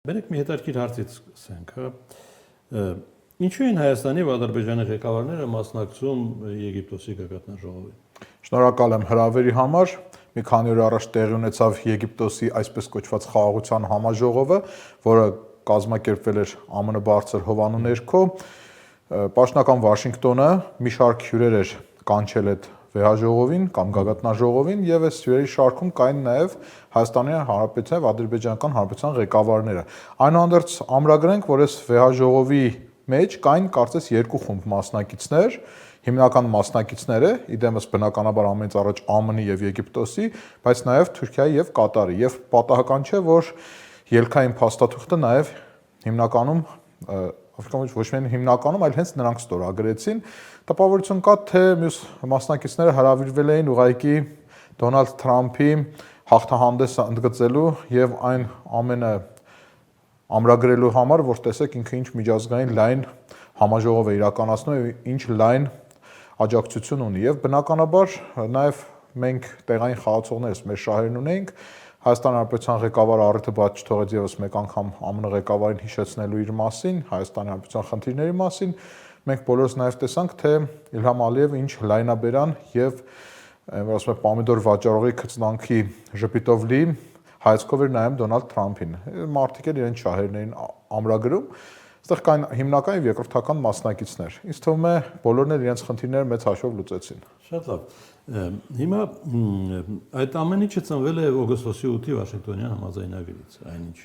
Բերեք մի հետաքրքիր հարցից սկսենք, հա։ Ինչու են Հայաստանի եւ Ադրբեջանի ղեկավարները մասնակցում Եգիպտոսի գագաթնաժողովին։ Շնորհակալ եմ հրավերի համար։ Մի քանի օր առաջ տեղի ունեցավ Եգիպտոսի այսպես կոչված խաղաղության համաժողովը, որը կազմակերպվել էր ԱՄՆ բարձր հովանու ներքո։ Պաշտոնական Վաշինգտոնը մի շարք հյուրեր էր կանչել այդ վեհաժողովին կամ գագաթնաժողովին եւ այս հյուրերի շարքում կային նաեւ Հայաստանի Հանրապետության եւ Ադրբեջանական Հանրապետության ղեկավարները։ Այնուհանդերձ ամրագրենք, որ այս վեհաժողովի մեջ կային կարծես երկու խումբ մասնակիցներ, հիմնական մասնակիցները, իդեմս բնականաբար ամենից առաջ ԱՄՆ-ի եւ Եգիպտոսի, բայց նաեւ Թուրքիայի եւ Կատարի, եւ պատահական չէ, որ ելքային փաստաթուղթը նաեւ հիմնականում ոչ միայն հիմնականում, այլ հենց նրանք ստորագրեցին։ Տպավորություն կա, թե մյուս մասնակիցները հրավիրվել էին ուղղակի Դոնալդ Թրամփի հաղթահանդեսը ընդգծելու եւ այն ամենը ամրագրելու համար, որ տեսեք ինքը ինչ միջազգային լայն համաժողով է իրականացնում եւ ինչ լայն աջակցություն ունի եւ բնականաբար նաեւ մենք տեղային խաղացողներս մեր շահերն ունենք Հայաստան Հանրապետության ղեկավարը առիթը բաց չթողեց եւս մեկ անգամ ԱՄՆ ղեկավարին հիշեցնելու իր մասին, Հայաստանի Հանրապետության խնդիրների մասին, մենք բոլորս նաեւ տեսանք, թե Իլհամ Ալիևը ինչ լայնաբերան եւ ասում եմ պամիդոր վաճառողի քծնանքի ժպիտով լի հայացքով էր նայում Դոնալդ Թրամփին։ Մարդիկ էլ իրենց շահերն էին ամրագրում, այստեղ կային հիմնական եւ երկրորդական մասնակիցներ։ Ինձ թվում է բոլորն էլ իրենց խնդիրները մեծ հաշվով լուծեցին։ Շատ լավ։ Հիմա այդ ամեն ինչը ծնվել է օգոստոսի 8-ի Վաշինգտոնյան համաձայնագրից, այնինչ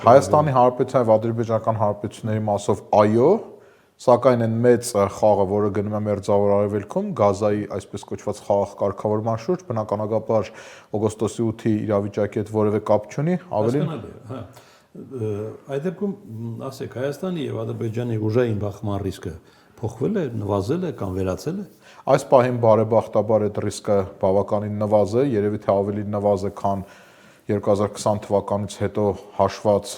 Հայաստանի Հանրապետության եւ Ադրբեջանական Հանրապետությունների մասով այո, սակայն այն մեծ խաղը, որը գնում է Մերձավոր Արևելքում, Գազայի այսպես կոչված խաղաղ կարգավորման շուրջ, բնականաբար օգոստոսի 8-ի իրավիճակի հետ որևէ կապ չունի, ավելին հա։ Այդ դեպքում ասեք, Հայաստանի եւ Ադրբեջանի ուժային բախման ռիսկը փոխվել է, նվազել է կամ վերացել է։ Այս պահին բարեբախտաբար այդ ռիսկը բավականին նվազ է, երևի թե ավելի նվազ է, քան 2020 թվականից հետո հաշված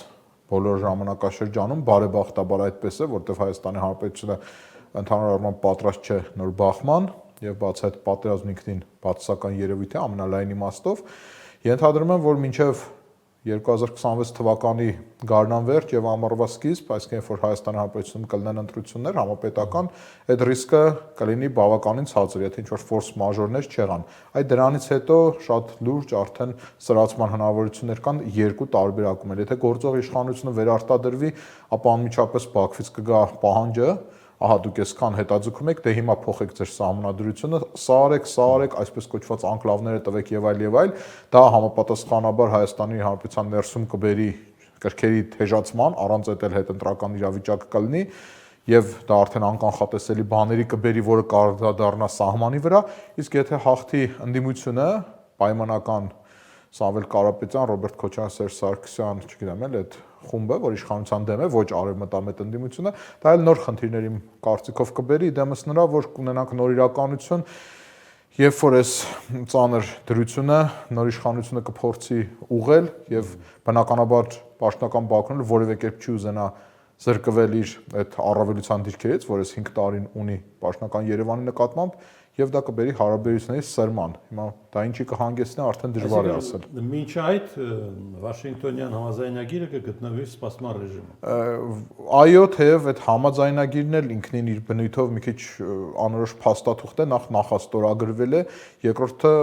բոլոր ժամանակաշրջանում, բարեբախտաբար այդպես է, որտեղ Հայաստանի Հանրապետությունը ընդհանուր առմամբ պատրաստ չէ նոր բախման եւ բաց այդ պատերազմն ինքնին բացասական երևույթ է ամենալայն իմաստով։ Ենթադրում եմ, որ մինչեւ 2026 թվականի գարնան վերջ եւ ամառվա սկիզբ, այսինքն որ Հայաստանի Հանրապետությունում կլինեն ընտրություններ համապետական, այդ ռիսկը կլինի բավականին ցածր, եթե ինչ-որ ֆորս մաժորներ չեղան։ Այդ դրանից հետո շատ լուրջ արդեն սրացման հնարավորություններ կան երկու տարբերակում։ Եթե գործող իշխանությունը վերարտադրվի, ապա անմիջապես Բաքվից կգա պահանջը, ահա դուք այսքան հետաձգում եք, դե հիմա փոխեք ձեր սահմանադրությունը, սա արեք, այսպես կոչված անկլավները տվեք եւ այլ, դա համապատասխանաբար Հայաստանի Հանրապետության ներսում կբերի կրքերի թեժացման, առանց այդ էլ հետընտրական իրավիճակ կլինի եւ դա արդեն անկանխատեսելի բաների կբերի, որը կառաջադառնա սահմանի վրա, իսկ եթե հաղթի ընդդիմությունը, պայմանական Սամվել Կարապետյան, Ռոբերտ Քոչարյան, Սերժ Սարգսյան, չգիտեմ էլ այդ խումբը, որ իշխանության դեմ է, ոչ արևմտամետ ընդդիմությունը, դա էլ նոր խնդիրների կարծիքով կբերի, դեմս նրա, որ կունենանք նոր իրականություն, երբ որ այս ծանր դրությունը նոր իշխանությունը կփորձի ուղղել եւ բնականաբար պաշտոնական Բաքուն էլ որևէ կերպ չի ուզենա զրկվել իր այդ առավելության դիրքերից, որ այս 5 տարին ունի պաշտոնական Երևանի նկատմամբ եւ դա կբերի հարաբերությունների սրման։ Հիմա դա ինչի կհանգեցնի արդեն դժվար է ասել։ Մինչ այդ Վաշինգտոնյան համաձայնագիրը կգտնվի սպասման ռեժիմում։ Այո, թեև այդ համաձայնագիրն էլ ինքնին իր բնույթով մի քիչ անորոշ փաստաթուղթ է, նախաստորագրվել է, երկրորդը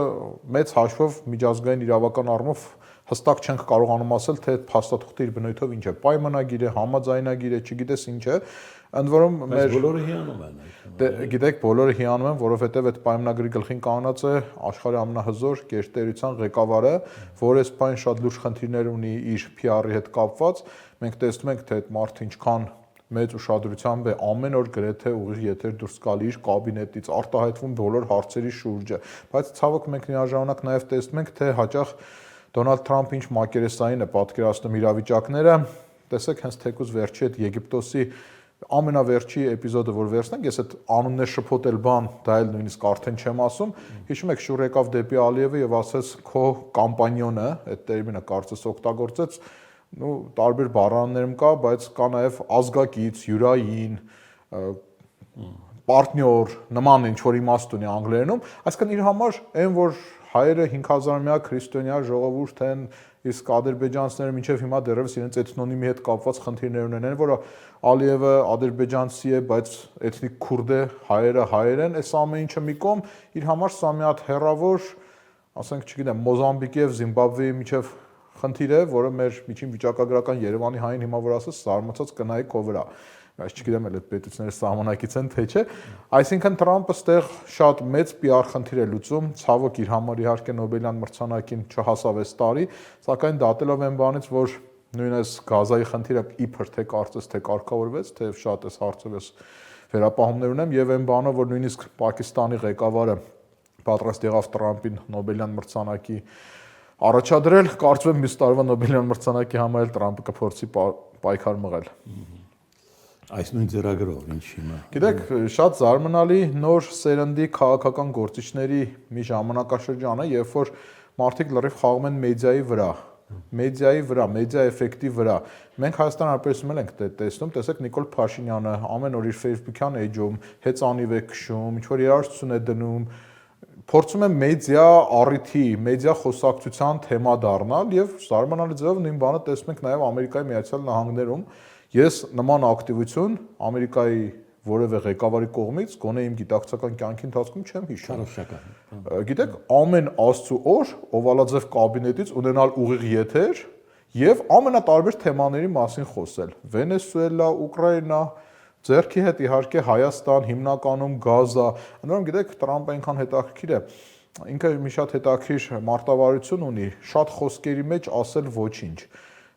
մեծ հաշվով միջազգային իրավական առումով հստակ չենք կարողանում ասել, թե այդ փաստաթուղթը իր բնույթով ինչ է, պայմանագիր է, համաձայնագիր է, չգիտես ինչ է, ընդ որում մեր բոլորը հիանում են այդ։ Գիտեք, բոլորը հիանում են, որովհետև այդ պայմանագրի գլխին կանգնած է աշխարհի ամենահզոր գերտերության ղեկավարը, որը այս բան շատ լուրջ խնդիրներ ունի իր PR-ի հետ կապված։ Մենք տեսնում ենք, թե այդ մարդը ինչքան մեծ ուշադրությամբ է ամեն օր գրեթե ուղիղ եթեր դուրս գալի իր կաբինետից, արտահայտվում բոլոր հարցերի շուրջը, բայց ցավոք մենք միաժամանակ նաև տեսնում ենք, թե հաճախ Դոնալդ Թրամփը ինչ մակերեսային է պատկերացնում իրավիճակները, տեսեք հենց թեկուզ վերջի այդ Եգիպտոսի ամենավերջի էպիզոդը, որ վերցնենք, ես այդ անուններ շփոթել բան, դա էլ նույնիսկ արդեն չեմ ասում, հիշում եք շուռ եկավ դեպի Ալիևը եւ ասեց քո կամպանիոնը, այդ տերմինը կարծես օգտագործեց, տարբեր բառաներում կա, բայց կա նաեւ ազգակից, յուրային, պարտնյոր, նման ինչ որ իմաստ ունի անգլերենում, այսինքն իր համար այն որ հայերը 5000-ամյա քրիստոնյա ժողովուրդ են, իսկ ադրբեջանցիները մինչև հիմա դեռևս իրենց էթնոնիմի հետ կապված խնդիրներ ունեն, որ Ալիևը ադրբեջանցի է, բայց էթնիկ քուրդ է, հայերը հայեր են, այս ամեն ինչը մի կողմ իր համար սա մի հատ հեռավոր, ասենք, չգիտեմ, Մոզամբիկի եւ Զիմբաբվեի միջև խնդիր է, որը մեր միջին վիճակագրական Երևանի հային հիմա որ ասես զարմացած կնայի քո վրա։ Բայց չգիտեմ էլ այդ պետությունները սահմանակից են թե չէ։ Այսինքն Թրամփը ստեղ շատ մեծ PR խնդիր է լուծում, ցավոք իր համար իհարկե Նոբելյան մրցանակին չհասավ այս տարի, սակայն դատելով այն բանից, որ նույնպես Գազայի խնդիրը իբր թե կարծես թե կարգավորվեց, թե շատ էս հարցով ես վերապահումներ ունեմ եւ այն բանը, որ նույնիսկ Պակիստանի ղեկավարը պատրաստ եղավ Թրամփին Նոբելյան մրցանակի առաջադրել, կարծում եմ մյուս տարվա Նոբելյան մրցանակի համար Թրամփը կփորձի պայքար մղել։ Այս նույն ծրագրով ինչ հիմա։ Գիտեք, շատ զարմանալի նոր սերնդի քաղաքական գործիչների մի ժամանակաշրջան է, երբ որ մարդիկ լրիվ խաղում են մեդիայի վրա, մեդիա էֆեկտի վրա։ Մենք Հայաստան Հանրապետությունում ենք տեսնում, տեսեք Նիկոլ Փաշինյանը ամեն օր իր Facebook-յան էջում հեծանիվ է քշում, ինչ որ երաժշտություն է դնում, փորձում է մեդիա առիթի, մեդիա խոսակցության թեմա դառնալ եւ զարմանալի ձևով նույն բանը տեսնում ենք նաեւ Ամերիկայի Միացյալ Նահանգներում։ Ես նման ակտիվություն Ամերիկայի որևէ ղեկավարի կողմից գոնե իմ գիտակցական կյանքի ընթացքում չեմ հիշում։ Գիտեք, ամեն աստծու օր Օվալաձև կաբինետից ունենալ ուղիղ եթեր եւ ամենատարբեր թեմաների մասին խոսել։ Վենեսուելա, Ուկրաինա, ձեռքի հետ իհարկե Հայաստան, հիմնականում Գազա։ Ընդհանրապես գիտեք, Թրամփը այնքան հետաքրքիր է, ինքը մի շատ հետաքրքիր մարտավարություն ունի, շատ խոսքերի մեջ ասել ոչինչ։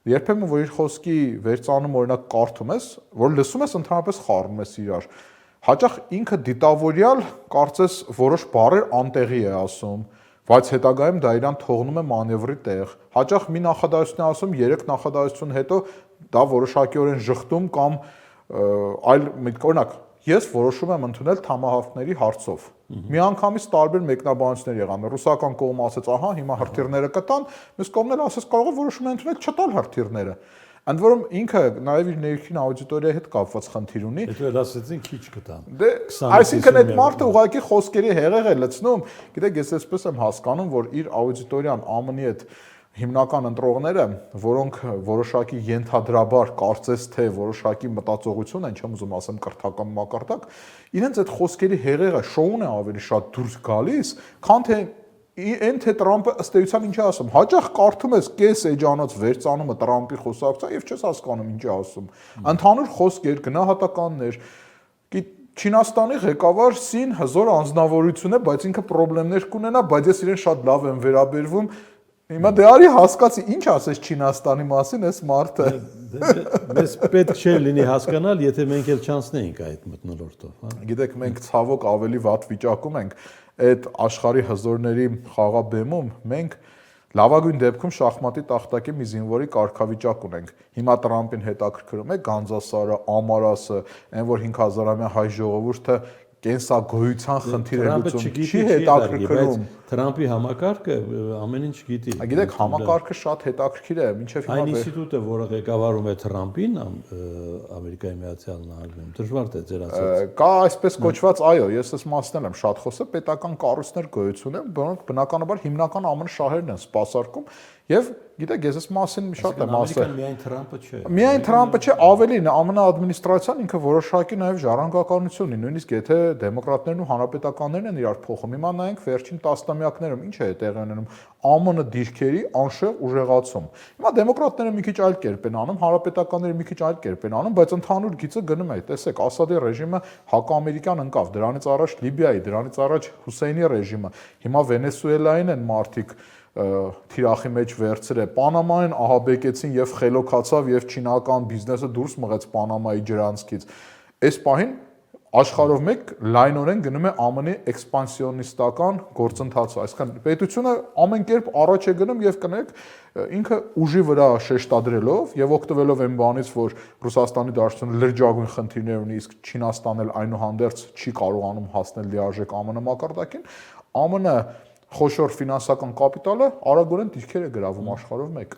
Երբեմն որ իր խոսքի վերցանում օրինակ կարդում ես, որ լսում ես ընդհանրապես խառնում ես իրար։ Հաճախ ինքը դիտավորյալ կարծես որոշ բառեր անտեղի է ասում, բայց հետագայում դա իրան թողնում է մանևրի տեղ։ Հաճախ մի նախադասություն է ասում, 3 նախադասություն հետո դա որոշակիորեն ժխտում կամ այլ օրինակ ես որոշում եմ ընդունել թամահավքների հարցով։ Միանգամից տարբեր մեկնաբանություններ եղան։ Ռուսական կողմը ասեց, ահա, հիմա հրթիռները կտան, մյուս կողմն էլ ասեց, կարող է որոշում է ընդունել չտալ հրթիռները։ Ընդ որում ինքը նաև իր ներքին աուդիտորիայի հետ կապված խնդիր ունի։ Հետո էլ ասեցին քիչ կտան։ Դե, այսինքն այդ մարդը ուղղակի խոսքերի հեղեղ է լցնում։ Գիտեք, ես այսպես եմ հասկանում, որ իր աուդիտորիան ԱՄՆ-ի հետ հիմնական ընտրողները, որոնք որոշակի ենթադրաբար կարծես թե որոշակի մտածողություն են, չեմ ուզում ասեմ կրթական մակարդակ, իրենց այդ խոսքերի հեղեղը շոուն է ավելի շատ դուրս գալիս, քան թե այն թե Թրամփը ըստ էության ինչ է ասում։ Հաճախ կարդում ես կես էջանոց վերցանումը Թրամփի խոսակցության եւ չես հասկանում ինչ է ասում։ Ընդհանուր խոսքեր, գնահատականներ։ Չինաստանի ղեկավար Սին հզոր անձնավորություն է, բայց ինքը խնդիրներ կունենա, բայց ես իրեն շատ լավ եմ վերաբերվում։ Հիմա դե արի հասկացի, ինչ ասես Չինաստանի մասին այս մարդը։ Մեզ պետք չէ լինի հասկանալ, եթե մենք էլ չանցնեինք այդ մթնոլորտով, հա։ Գիտեք, մենք ցավոք ավելի վատ վիճակում ենք այդ աշխարհի հզորների խաղաբեմում, մենք լավագույն դեպքում շախմատի տախտակի մի զինվորի կարգավիճակ ունենք։ Հիմա Թրամփին հետաքրքրում է Գանձասարը, Ամարասը, այն որ 5000-ամյա հայ ժողովուրդը կենսագոյության խնդիր է լուծում, չի հետաքրքրում։ Թրամփի համակարգը ամեն ինչ գիտի։ Գիտեք, համակարգը շատ հետաքրքիր է, մինչև հիմա այն ինստիտուտը, որը ղեկավարում է Թրամփին Ամերիկայի Միացյալ Նահանգներում, դժվար թե ձեր ասած։ Կա այսպես կոչված, այո, ես այս մասն եմ շատ խոսել, պետական կառույցներ գոյություն են, որոնք բնականաբար հիմնական ԱՄՆ շահերն են սպասարկում եւ գիտեք, ես այս մասին շատ եմ ասել։ Միայն Թրամփը չէ։ Միայն Թրամփը չէ, ավելին ԱՄՆ ադմինիստրացիան ինքը որոշակի նաեւ ժառանգականություն ունի, նույնիսկ եթե դեմոկրատներն ու հանրապետականներն են իրար փոխում։ Հիմա նայենք վերջին տասնամյակներում ինչ է տեղի ունենում ԱՄՆ դիրքերի անշեղ ուժեղացում։ Հիմա դեմոկրատները մի քիչ այլ կերպ են անում, հանրապետականները մի քիչ այլ կերպ են անում, բայց ընդհանուր գիծը գնում է։ Տեսեք, Ասադի ռեժիմը հակաամերիկյան ընկավ, դրանից առաջ Լիբիայի, դրանից առաջ Հուսեյնի ռեժիմը, հիմա Վենեսուելային են մարդիկ թիրախի մեջ վերցրել, Պանամային ահաբեկեցին եւ խելոքացավ եւ չինական բիզնեսը դուրս մղեց Պանամայի ջրանցքից։ Այս պահին աշխարհով մեկ լայնորեն գնում է ԱՄՆ-ի էքսպանսիոնիստական գործընթացը, այսինքն պետությունը ամեն կերպ առաջ է գնում եւ կներեք ինքը ուժի վրա շեշտադրելով եւ օգտվելով այն բանից, որ Ռուսաստանի դաշնությունը լրջագույն խնդիրներ ունի, իսկ Չինաստանն էլ այնուհանդերձ չի կարողանում հասնել լիարժեք ԱՄՆ մակարդակին, ԱՄՆ խոշոր ֆինանսական կապիտալը արագորեն դիրքեր է գրավում աշխարհով մեկ։